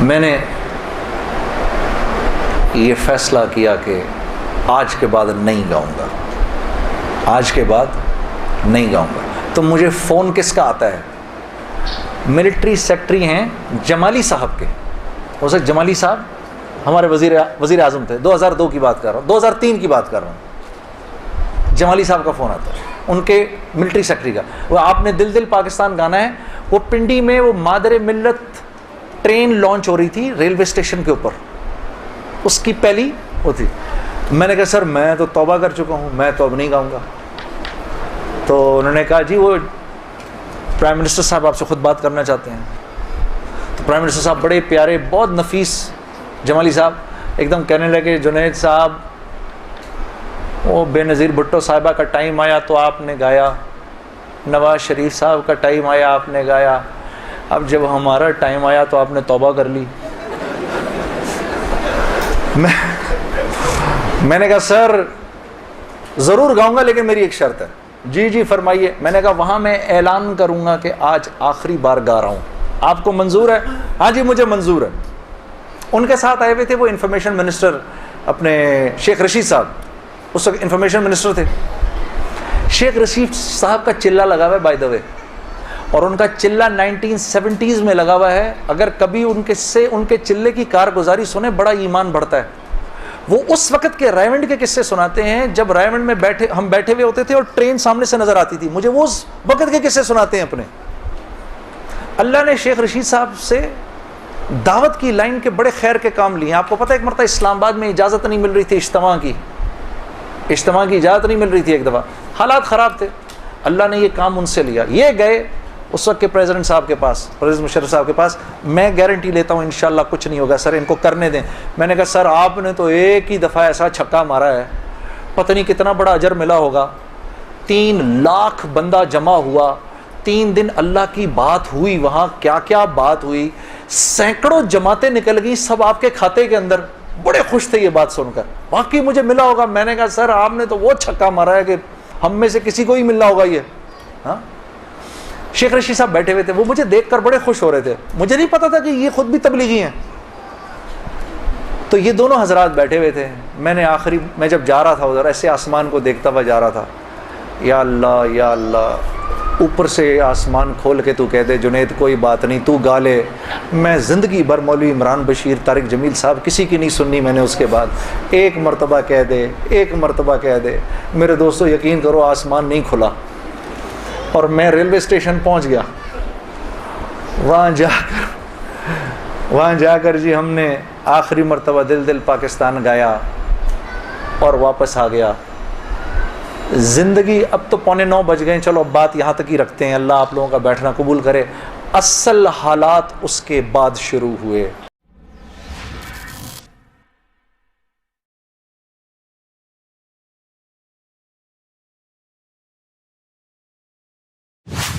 میں نے یہ فیصلہ کیا کہ آج کے بعد نہیں گاؤں گا، آج کے بعد نہیں گاؤں گا۔ تو مجھے فون کس کا آتا ہے؟ ملٹری سیکٹری ہیں جمالی صاحب کے، ہو سکتا جمالی صاحب ہمارے وزیر اعظم تھے، 2002 کی بات کر رہا ہوں، 2003 کی بات کر رہا ہوں۔ جمالی صاحب کا فون آتا ہے، ان کے ملٹری سیکٹری کا۔ وہ آپ نے دل دل پاکستان گانا ہے، وہ پنڈی میں وہ مادر ملت ٹرین لانچ ہو رہی تھی ریلوے اسٹیشن کے اوپر، اس کی پہلی وہ تھی۔ میں نے کہا سر میں تو توبہ کر چکا ہوں، میں تو اب نہیں گاؤں گا۔ تو انہوں نے کہا جی وہ پرائم منسٹر صاحب آپ سے خود بات کرنا چاہتے ہیں۔ تو پرائم منسٹر صاحب بڑے پیارے بہت نفیس جمالی صاحب ایک دم کہنے لگے جنید صاحب وہ بے نظیر بھٹو صاحبہ کا ٹائم آیا تو آپ نے گایا، نواز شریف صاحب کا ٹائم آیا آپ نے گایا، اب جب ہمارا ٹائم آیا تو آپ نے توبہ کر لی۔ میں نے کہا سر ضرور گاؤں گا لیکن میری ایک شرط ہے۔ جی جی فرمائیے۔ میں نے کہا وہاں میں اعلان کروں گا کہ آج آخری بار گا رہا ہوں، آپ کو منظور ہے؟ ہاں جی مجھے منظور ہے۔ ان کے ساتھ آئے ہوئے تھے وہ انفارمیشن منسٹر اپنے شیخ رشید صاحب، اس وقت انفارمیشن منسٹر تھے۔ شیخ رشید صاحب کا چلہ لگا ہوا ہے بائی دا وے، اور ان کا چلہ 1970s میں لگا ہوا ہے۔ اگر کبھی ان کے چلے کی کارگزاری سنیں بڑا ایمان بڑھتا ہے۔ وہ اس وقت کے رائمنڈ کے قصے سناتے ہیں جب رائمنڈ میں ہم بیٹھے ہوئے ہوتے تھے اور ٹرین سامنے سے نظر آتی تھی، مجھے وہ اس وقت کے قصے سناتے ہیں اپنے۔ اللہ نے شیخ رشید صاحب سے دعوت کی لائن کے بڑے خیر کے کام لیے ہیں۔ آپ کو پتہ ہے ایک مرتبہ اسلام آباد میں اجازت نہیں مل رہی تھی اجتماع کی اجازت نہیں مل رہی تھی، ایک دفعہ حالات خراب تھے، اللہ نے یہ کام ان سے لیا۔ یہ گئے اس وقت کے پریزیڈنٹ صاحب کے پاس، پریزیڈنٹ مشرف صاحب کے پاس، میں گارنٹی لیتا ہوں انشاءاللہ کچھ نہیں ہوگا سر، ان کو کرنے دیں۔ میں نے کہا سر آپ نے تو ایک ہی دفعہ ایسا چھکا مارا ہے، پتہ نہیں کتنا بڑا اجر ملا ہوگا۔ 3 لاکھ بندہ جمع ہوا، 3 دن اللہ کی بات ہوئی، وہاں کیا کیا بات ہوئی، سینکڑوں جماعتیں نکل گئی سب آپ کے کھاتے کے اندر۔ بڑے خوش تھے یہ بات سن کر، واقعی مجھے ملا ہوگا۔ میں نے کہا سر آپ نے تو وہ چھکا مارا ہے کہ ہم میں سے کسی کو ہی ملنا ہوگا یہ۔ ہاں شیخ رشید صاحب بیٹھے ہوئے تھے، وہ مجھے دیکھ کر بڑے خوش ہو رہے تھے، مجھے نہیں پتا تھا کہ یہ خود بھی تبلیغی ہیں۔ تو یہ دونوں حضرات بیٹھے ہوئے تھے، میں جب جا رہا تھا ادھر ایسے آسمان کو دیکھتا ہوا جا رہا تھا، یا اللہ اوپر سے آسمان کھول کے تو کہہ دے جنید کوئی بات نہیں تو گا لے۔ میں زندگی بھر مولوی عمران بشیر، طارق جمیل صاحب کسی کی نہیں سننی میں نے، اس کے بعد ایک مرتبہ کہہ دے۔ میرے دوستو یقین کرو آسمان نہیں کھلا، اور میں ریلوے اسٹیشن پہنچ گیا۔ وہاں جا کر جی ہم نے آخری مرتبہ دل دل پاکستان گایا اور واپس آ گیا۔ زندگی اب تو 8:45 بج گئے، چلو اب بات یہاں تک ہی رکھتے ہیں، اللہ آپ لوگوں کا بیٹھنا قبول کرے۔ اصل حالات اس کے بعد شروع ہوئے۔